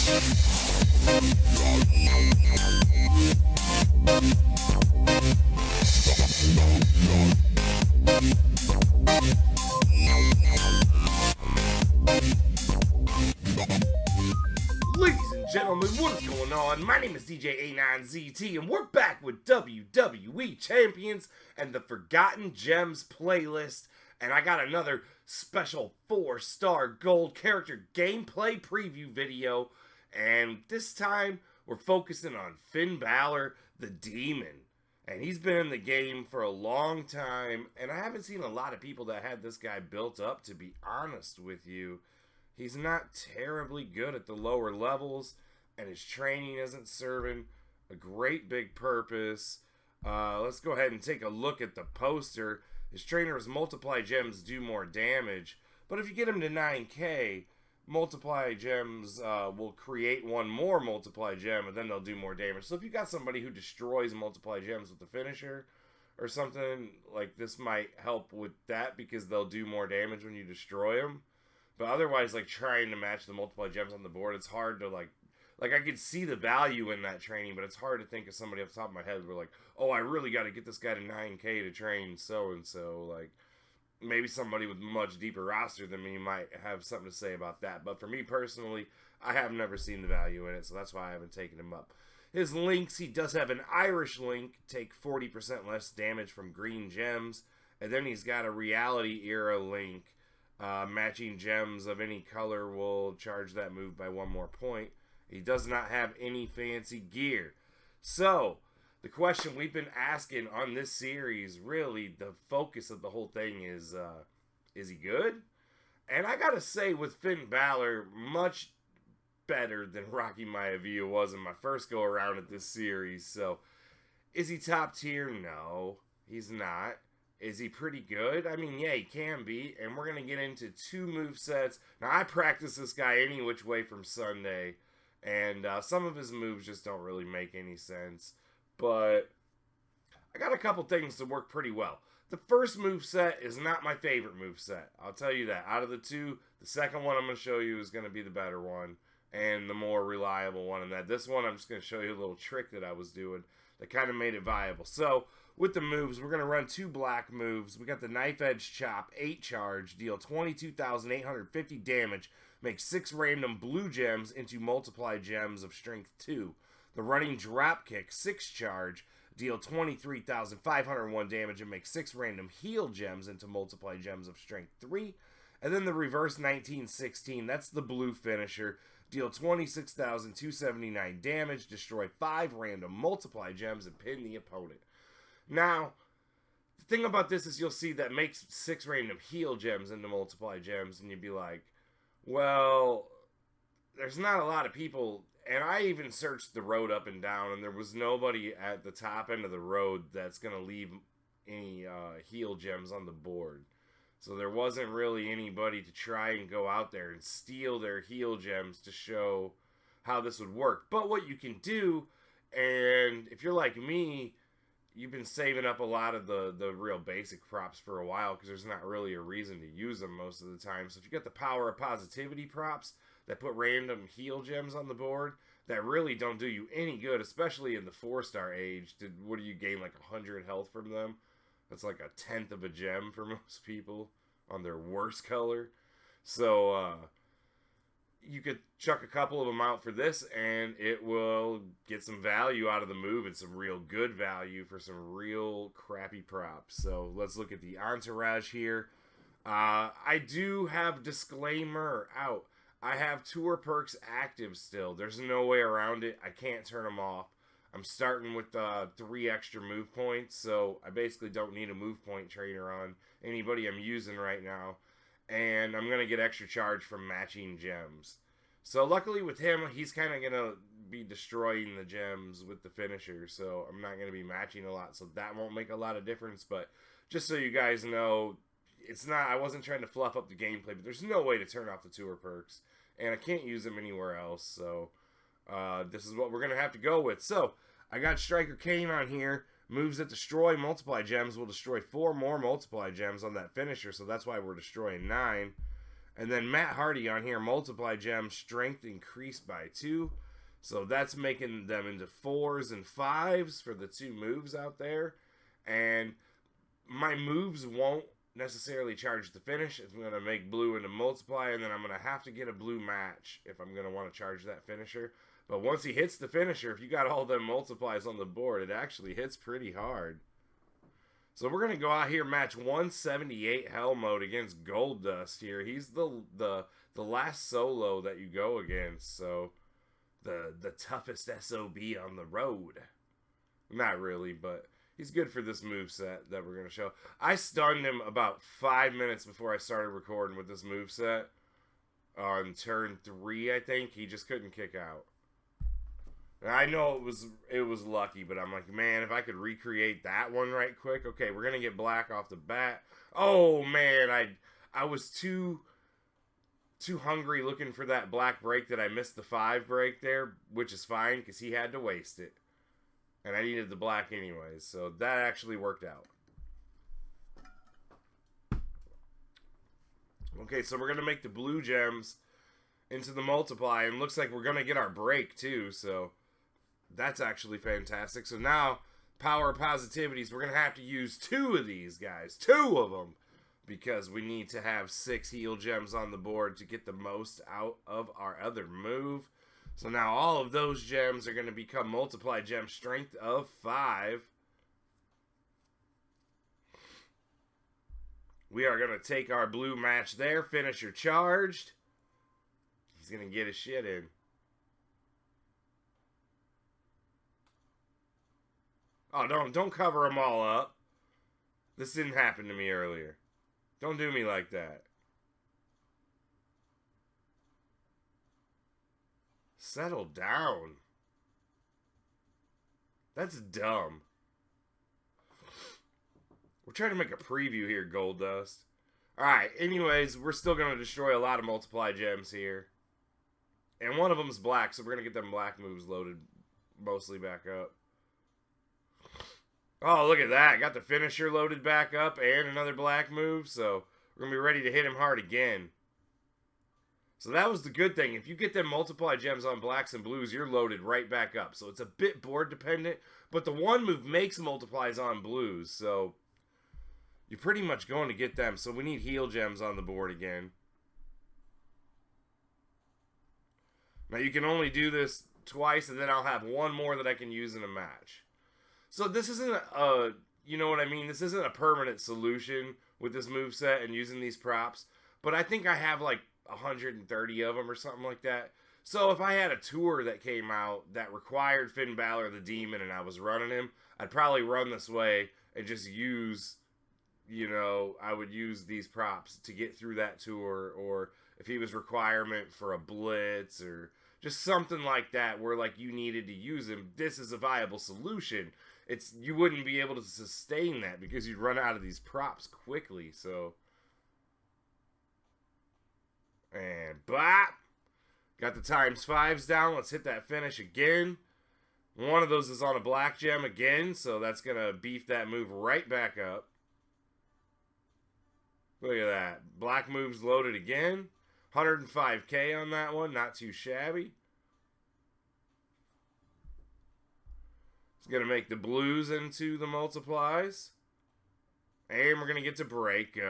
Ladies and gentlemen, what is going on? My name is djanonzt, and we're back with WWE Champions and the Forgotten Gems playlist. And I got another special 4-star gold character gameplay preview video. And this time, we're focusing on Finn Balor, the Demon. And he's been in the game for a long time, and I haven't seen a lot of people that had this guy built up, to be honest with you. He's not terribly good at the lower levels, and his training isn't serving a great big purpose. Let's go ahead and take a look at the poster. His trainer's multiply gems do more damage, but if you get him to 9k, multiply gems will create one more multiply gem, and then they'll do more damage. So if you got somebody who destroys multiply gems with the finisher or something, like this might help with that because they'll do more damage when you destroy them. But otherwise, like trying to match the multiply gems on the board, it's hard to like I could see the value in that training, but it's hard to think of somebody off the top of my head where like, oh, I really got to get this guy to 9k to train so and so. Like maybe somebody with much deeper roster than me might have something to say about that. But for me personally, I have never seen the value in it, so that's why I haven't taken him up. His links, he does have an Irish link, take 40% less damage from green gems, and then he's got a reality era link. Matching gems of any color will charge that move by 1 more point. He does not have any fancy gear. So, the question we've been asking on this series, really, the focus of the whole thing is he good? And I gotta say, with Finn Balor, much better than Rocky Maivia was in my first go-around at this series. So, is he top tier? No, he's not. Is he pretty good? I mean, yeah, he can be. And we're going to get into 2 movesets. Now, I practice this guy any which way from Sunday. And some of his moves just don't really make any sense. But I got a couple things that work pretty well. The first moveset is not my favorite moveset. I'll tell you that. Out of the 2, the second one I'm going to show you is going to be the better one. And the more reliable one. And this one, I'm just going to show you a little trick that I was doing that kind of made it viable. So, with the moves, we're going to run 2 black moves. We got the Knife Edge Chop, 8 charge, deal 22,850 damage, make 6 random blue gems into multiply gems of strength 2. The Running Drop Kick, 6 charge, deal 23,501 damage and make 6 random heal gems into multiply gems of strength 3. And then the Reverse 1916, that's the blue finisher, deal 26,279 damage, destroy 5 random multiply gems and pin the opponent. Now, the thing about this is you'll see that makes 6 random heal gems into multiply gems, and you'd be like, well, there's not a lot of people, and I even searched the road up and down, and there was nobody at the top end of the road that's going to leave any heal gems on the board. So there wasn't really anybody to try and go out there and steal their heal gems to show how this would work. But what you can do, and if you're like me, you've been saving up a lot of the real basic props for a while because there's not really a reason to use them most of the time. So if you got the Power of Positivity props that put random heal gems on the board that really don't do you any good, especially in the 4-star age, what do you gain, like 100 health from them? That's like 1/10 of a gem for most people on their worst color. So, you could chuck a couple of them out for this, and it will get some value out of the move and some real good value for some real crappy props. So let's look at the entourage here. I do have disclaimer out. I have tour perks active still. There's no way around it. I can't turn them off. I'm starting with 3 extra move points, so I basically don't need a move point trainer on anybody I'm using right now. And I'm going to get extra charge from matching gems. So luckily with him, he's kind of going to be destroying the gems with the finisher. So I'm not going to be matching a lot. So that won't make a lot of difference. But just so you guys know, it's not, I wasn't trying to fluff up the gameplay. But there's no way to turn off the tour perks. And I can't use them anywhere else. So this is what we're going to have to go with. So I got Striker Kane on here. Moves that destroy multiply gems will destroy 4 more multiply gems on that finisher, so that's why we're destroying 9. And then Matt Hardy on here, multiply gem, strength increased by 2. So that's making them into 4s and 5s for the 2 moves out there. And my moves won't necessarily charge the finish. It's going to make blue into multiply, and then I'm going to have to get a blue match if I'm going to want to charge that finisher. But once he hits the finisher, if you got all them multiplies on the board, it actually hits pretty hard. So we're going to go out here, match 178 Hell Mode against Goldust here. He's the last solo that you go against, so the toughest SOB on the road. Not really, but he's good for this moveset that we're going to show. I stunned him about 5 minutes before I started recording with this moveset. On turn 3, I think. He just couldn't kick out. And I know it was lucky, but I'm like, man, if I could recreate that one right quick. Okay, we're going to get black off the bat. Oh, man, I was too hungry looking for that black break that I missed the 5 break there, which is fine because he had to waste it. And I needed the black anyways, so that actually worked out. Okay, so we're going to make the blue gems into the multiply, and looks like we're going to get our break too, so that's actually fantastic. So now, power of positivities, we're going to have to use 2 of these guys. 2 of them! Because we need to have 6 heal gems on the board to get the most out of our other move. So now all of those gems are going to become multiply gem strength of 5. We are going to take our blue match there. Finisher charged. He's going to get his shit in. Oh, don't cover them all up. This didn't happen to me earlier. Don't do me like that. Settle down. That's dumb. We're trying to make a preview here, Goldust. Alright, anyways, we're still going to destroy a lot of multiply gems here. And one of them's black, so we're going to get them black moves loaded mostly back up. Oh, look at that. Got the finisher loaded back up and another black move, so we're going to be ready to hit him hard again. So that was the good thing. If you get them multiply gems on blacks and blues, you're loaded right back up. So it's a bit board dependent, but the one move makes multiplies on blues, so you're pretty much going to get them. So we need heal gems on the board again. Now you can only do this twice, and then I'll have one more that I can use in a match. So this isn't a, you know what I mean? This isn't a permanent solution with this moveset and using these props. But I think I have like 130 of them or something like that. So if I had a tour that came out that required Finn Balor the Demon and I was running him, I'd probably run this way and just use, you know, I would use these props to get through that tour. Or if he was requirement for a blitz or just something like that where like you needed to use him, this is a viable solution. You wouldn't be able to sustain that because you'd run out of these props quickly, so. And bop! Got the ×5s down. Let's hit that finish again. One of those is on a black gem again, so that's going to beef that move right back up. Look at that. Black move's loaded again. 105k on that one. Not too shabby. It's going to make the blues into the multiplies. And we're going to get to break. We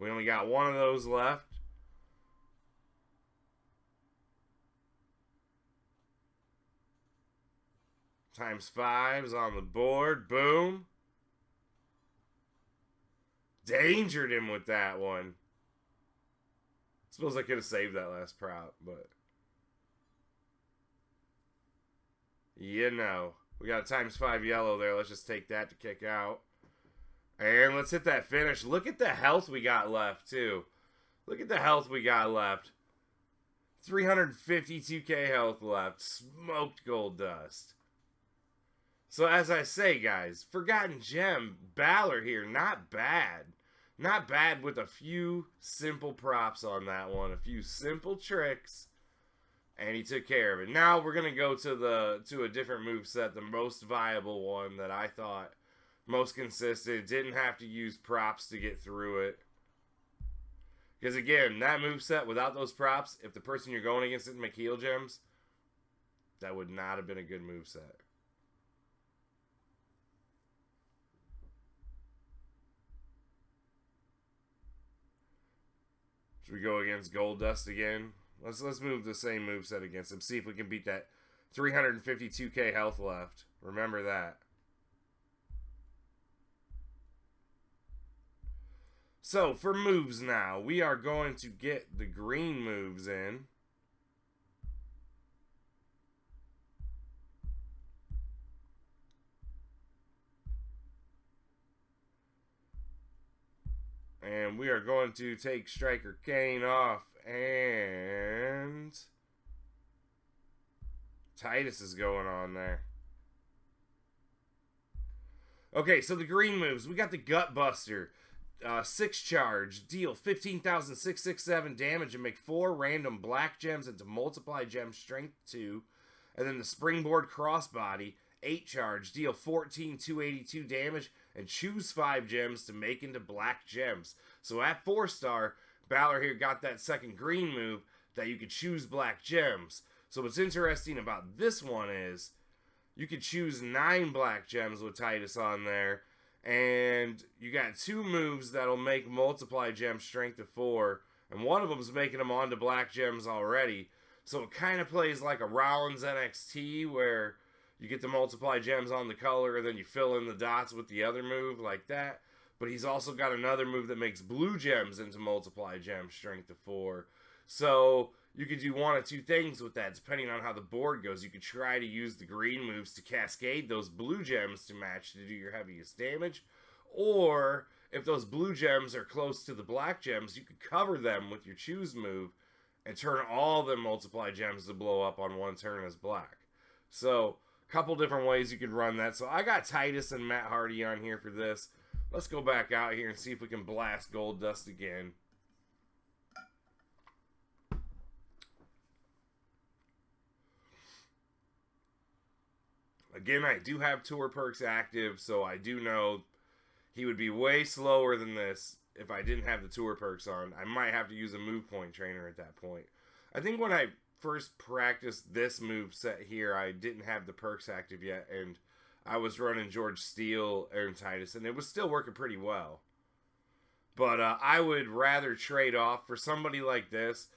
only got one of those left. ×5s on the board. Boom. Dangered him with that one. Suppose I could have saved that last prop, but you know. We got a ×5 yellow there. Let's just take that to kick out. And let's hit that finish. Look at the health we got left, too. Look at the health we got left. 352k health left. Smoked Goldust. So as I say, guys, Forgotten Gem, Balor here, not bad. Not bad with a few simple props on that one. A few simple tricks. And he took care of it. Now we're going to go to a different moveset, the most viable one that I thought most consistent. Didn't have to use props to get through it. Because again, that moveset without those props, if the person you're going against didn't make heal gems, that would not have been a good moveset. Should we go against Goldust again? Let's move the same moveset against him. See if we can beat that 352k health left. Remember that. So, for moves now, we are going to get the green moves in. And we are going to take Striker Kane off. And Titus is going on there. Okay, so the green moves. We got the Gut Buster. 6 charge. Deal 15,667 damage and make 4 random black gems into multiply gem strength 2. And then the Springboard Crossbody. 8 charge. Deal 14,282 damage and choose 5 gems to make into black gems. So at 4-star, Balor here got that second green move that you could choose black gems. So what's interesting about this one is you could choose 9 black gems with Titus on there. And you got 2 moves that'll make multiply gem strength of 4. And one of them's making them onto black gems already. So it kind of plays like a Rollins NXT where you get the multiply gems on the color and then you fill in the dots with the other move like that. But he's also got another move that makes blue gems into multiply gem strength of 4. So you could do one of 2 things with that depending on how the board goes. You could try to use the green moves to cascade those blue gems to match to do your heaviest damage. Or if those blue gems are close to the black gems, you could cover them with your choose move and turn all the multiply gems to blow up on one turn as black. So couple different ways you could run that. So I got Titus and Matt Hardy on here for this. Let's go back out here and see if we can blast Goldust again. Again, I do have tour perks active, so I do know he would be way slower than this if I didn't have the tour perks on. I might have to use a move point trainer at that point. I think when I first practiced this move set here, I didn't have the perks active yet, and I was running George Steele and Titus, and it was still working pretty well. But I would rather trade off for somebody like this.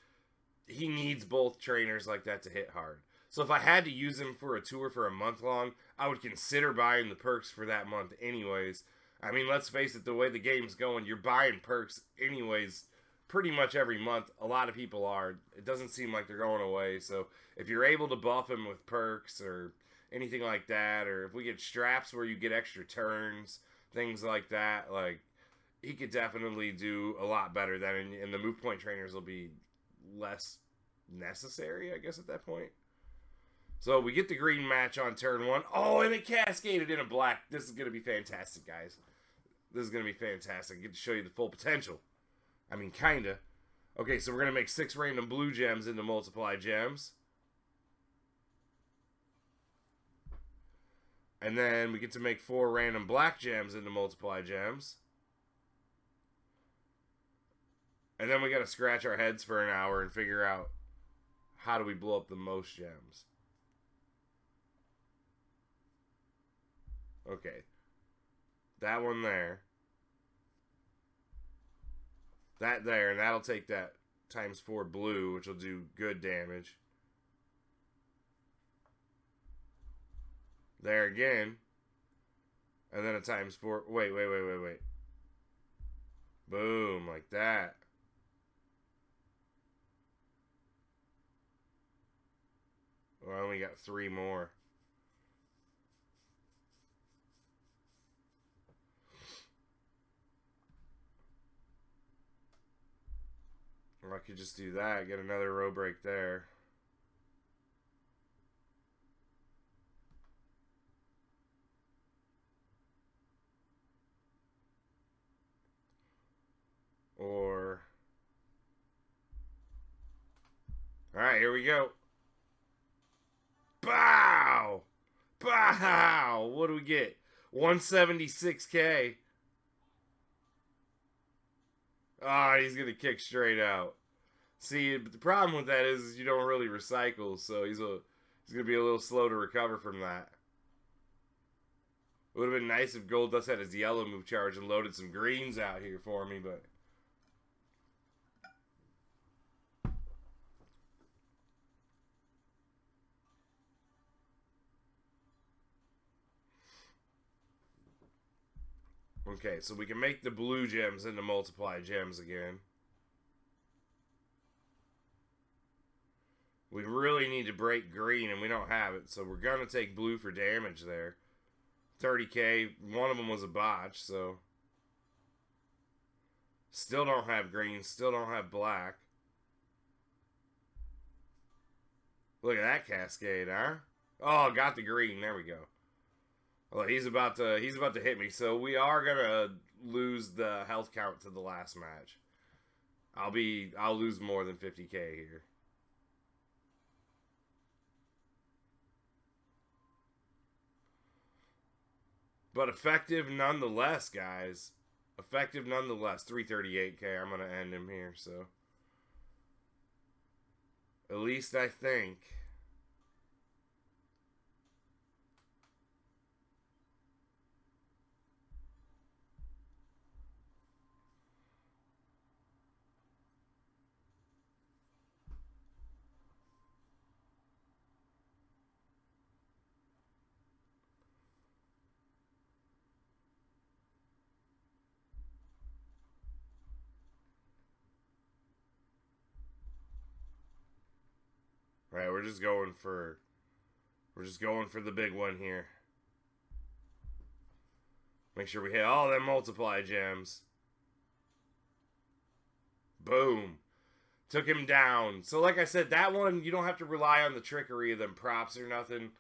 He needs both trainers like that to hit hard. So if I had to use him for a tour for a month long, I would consider buying the perks for that month anyways. I mean, let's face it, the way the game's going, you're buying perks anyways pretty much every month. A lot of people are. It doesn't seem like they're going away. So if you're able to buff him with perks or anything like that, or if we get straps where you get extra turns, things like that, like, he could definitely do a lot better then, and the move point trainers will be less necessary, I guess, at that point. So we get the green match on turn 1. Oh, and it cascaded in a black. This is going to be fantastic, guys. This is going to be fantastic. I get to show you the full potential. I mean, kinda. Okay, so we're going to make 6 random blue gems into multiply gems. And then we get to make 4 random black gems into multiply gems. And then we got to scratch our heads for an hour and figure out how do we blow up the most gems. Okay. That one there. That there, and that'll take that times 4 blue, which will do good damage. There again. And then a times 4. Wait. Boom, like that. Well, I only got 3 more. Or I could just do that, get another row break there. Or... Alright, here we go. Bow! Bow! What do we get? 176K. Ah, he's going to kick straight out. See, but the problem with that is you don't really recycle, so he's going to be a little slow to recover from that. It would have been nice if Goldust had his yellow move charge and loaded some greens out here for me, but... Okay, so we can make the blue gems into multiply gems again. We really need to break green, and we don't have it, so we're going to take blue for damage there. 30k, one of them was a botch, so... Still don't have green, still don't have black. Look at that cascade, huh? Oh, got the green, there we go. Well, he's about to hit me, so we are gonna lose the health count to the last match. I'll lose more than 50k here. But effective nonetheless, guys. Effective nonetheless. 338k. I'm gonna end him here, so at least I think. Alright, we're just going for the big one here. Make sure we hit all them multiply gems. Boom. Took him down. So like I said, that one, you don't have to rely on the trickery of them props or nothing.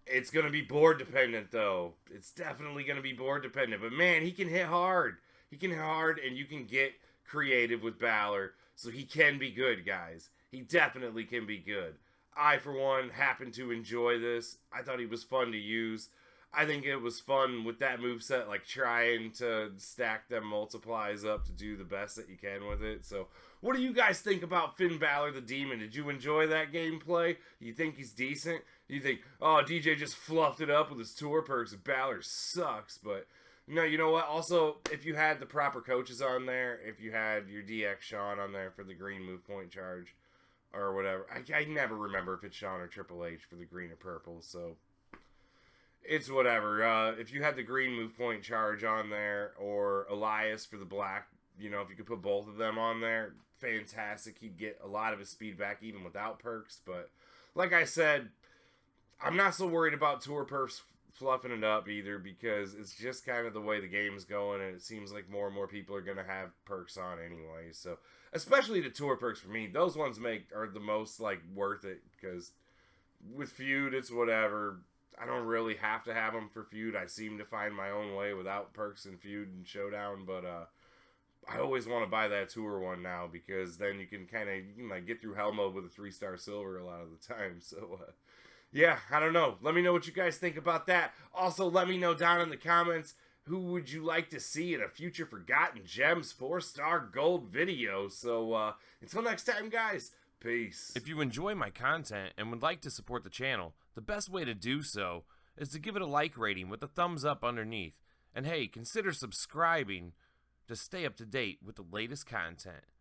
It's going to be board dependent, though. It's definitely going to be board dependent. But man, he can hit hard. He can hit hard, and you can get creative with Balor. So he can be good, guys. He definitely can be good. I, for one, happen to enjoy this. I thought he was fun to use. I think it was fun with that moveset, like trying to stack them multiplies up to do the best that you can with it. So, what do you guys think about Finn Balor the Demon? Did you enjoy that gameplay? Do you think he's decent? Do you think, oh, DJ just fluffed it up with his tour perks and Balor sucks? But, no, you know what? Also, if you had the proper coaches on there, if you had your DX Sean on there for the green move point charge, or whatever. I never remember if it's Sean or Triple H for the green or purple, so it's whatever. If you had the green move point charge on there, or Elias for the black, you know, if you could put both of them on there, fantastic. He'd get a lot of his speed back even without perks, but like I said, I'm not so worried about tour perks fluffing it up either, because it's just kind of the way the game's going, and it seems like more and more people are going to have perks on anyway. So, especially the tour perks for me, those ones are the most like worth it, because with feud it's whatever. I don't really have to have them for feud. I seem to find my own way without perks in feud and showdown, but I always want to buy that tour one now, because then you can like get through hell mode with a 3-star silver a lot of the time. So yeah, I don't know. Let me know what you guys think about that. Also, let me know down in the comments, who would you like to see in a future Forgotten Gems 4-star gold video. So, until next time, guys, peace. If you enjoy my content and would like to support the channel, the best way to do so is to give it a like rating with a thumbs up underneath. And hey, consider subscribing to stay up to date with the latest content.